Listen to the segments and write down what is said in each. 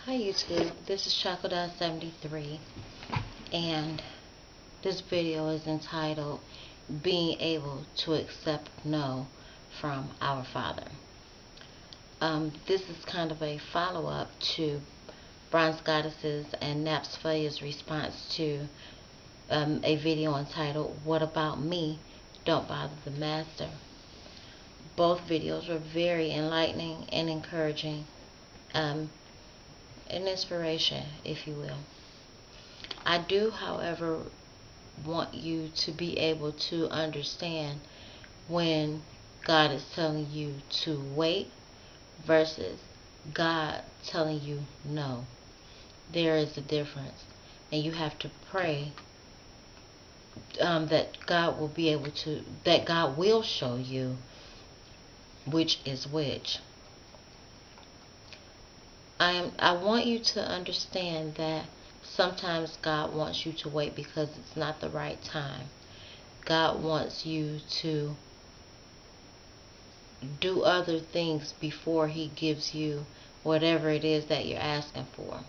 Hi YouTube, this is Chocolate73 and this video is entitled Being Able to Accept No from Our Father. This is kind of a follow-up to Bronze Goddess's and Naps Faya's response to a video entitled What About Me? Don't Bother the Master. Both videos were very enlightening and encouraging. An inspiration, if you will. I do, however, want you to be able to understand when God is telling you to wait versus God telling you no. There is a difference, and you have to pray that God will show you which is which. I want you to understand that sometimes God wants you to wait because it's not the right time. God wants you to do other things before He gives you whatever it is that you're asking for.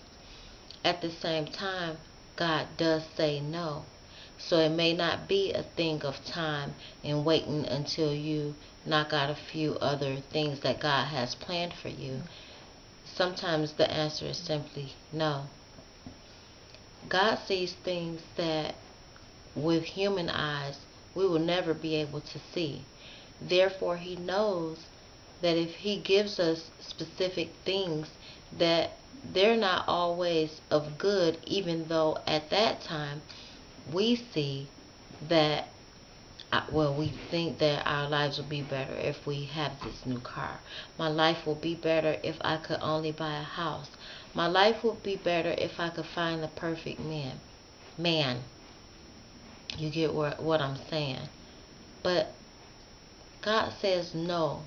At the same time, God does say no. So it may not be a thing of time and waiting until you knock out a few other things that God has planned for you. Sometimes the answer is simply no. God sees things that with human eyes we will never be able to see. Therefore, He knows that if He gives us specific things, that they're not always of good, even though at that time we see that we think that our lives will be better if we have this new car. My life will be better if I could only buy a house. My life would be better if I could find the perfect man. You get what I'm saying? But God says no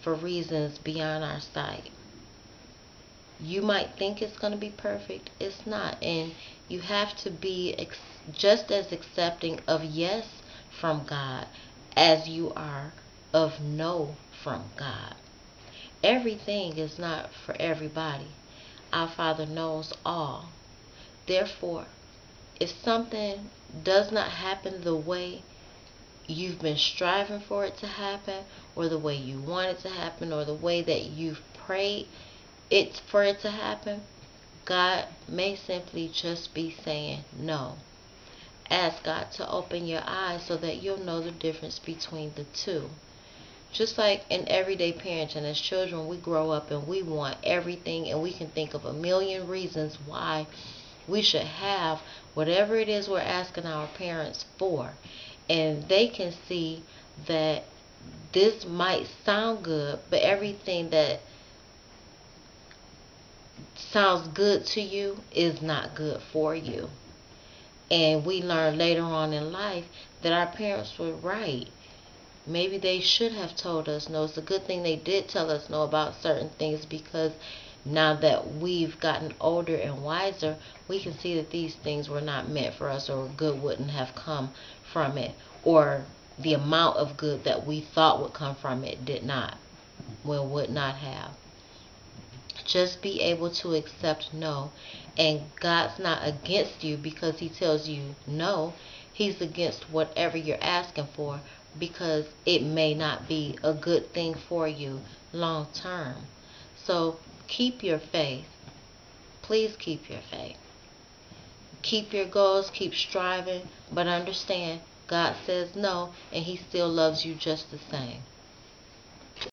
for reasons beyond our sight. You might think it's going to be perfect. It's not. And you have to be just as accepting of yes from God as you are of no from God. Everything is not for everybody. Our Father knows all. Therefore, if something does not happen the way you've been striving for it to happen, or the way you want it to happen, or the way that you've prayed for it to happen, God may simply just be saying no. Ask God to open your eyes so that you'll know the difference between the two. Just like in everyday parenting, as children, we grow up and we want everything, and we can think of a million reasons why we should have whatever it is we're asking our parents for. And they can see that this might sound good, but everything that sounds good to you is not good for you. And we learn later on in life that our parents were right. Maybe they should have told us no. It's a good thing they did tell us no about certain things, because now that we've gotten older and wiser, we can see that these things were not meant for us, or good wouldn't have come from it, or the amount of good that we thought would come from it would not have. Just be able to accept no. And God's not against you because He tells you no. He's against whatever you're asking for, because it may not be a good thing for you long term. So keep your faith. Please keep your faith. Keep your goals, keep striving, but understand God says no, and He still loves you just the same.